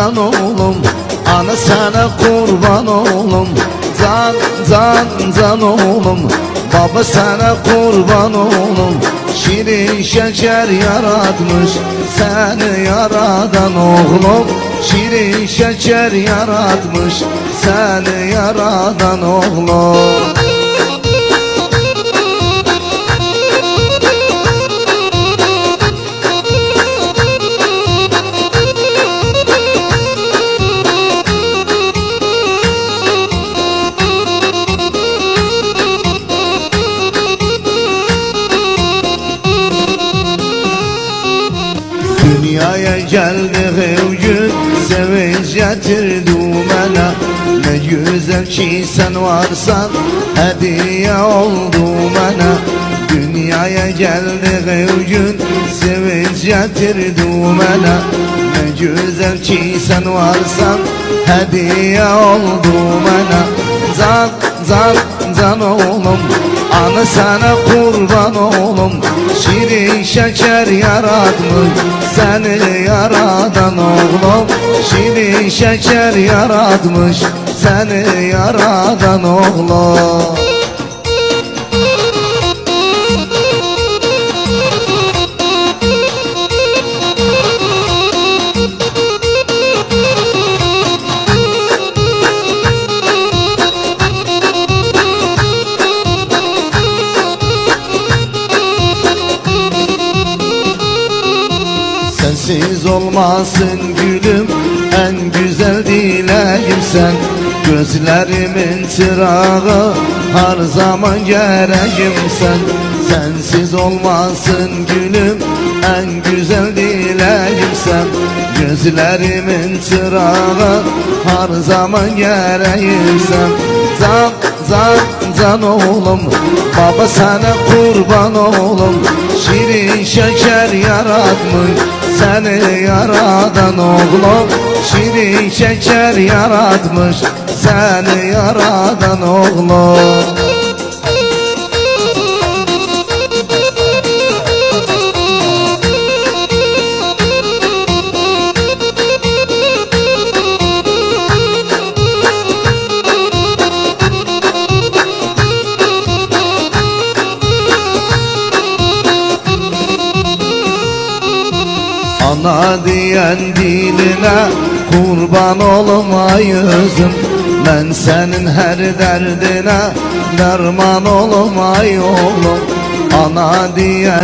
can oğlum, ana sana kurban oğlum. Can oğlum, baba sana kurban oğlum. Şirin şeker yaratmış seni yaradan oğlum. Şirin şeker yaratmış seni yaradan oğlum. Dünyaya geldiğim gün sevinç getirdi bana. Ne güzel ki sen varsan hediye oldu bana. Dünyaya geldiğim gün sevinç getirdi bana. Ne güzel ki sen varsan hediye oldu bana. Can oğlum, ana sana kurban oğlum. Şirin şeker yaratmış seni yaradan oğlum. Şirin şeker yaratmış seni yaradan oğlum. Sensiz olmasın gülüm, en güzel dileğim sen. Gözlerimin çırağı, her zaman gereğim sen. Sensiz olmasın gülüm, en güzel dileğim sen. Gözlerimin çırağı, her zaman gereğim sen. Can oğlum, baba sana kurban oğlum. Şirin şeker yaratmış seni yaradan oğlum. Şirin şeker yaratmış seni yaradan oğlum. Ana diyen diline kurban olma yüzüm. Ben senin her derdine derman olma oğlum. Ana diyen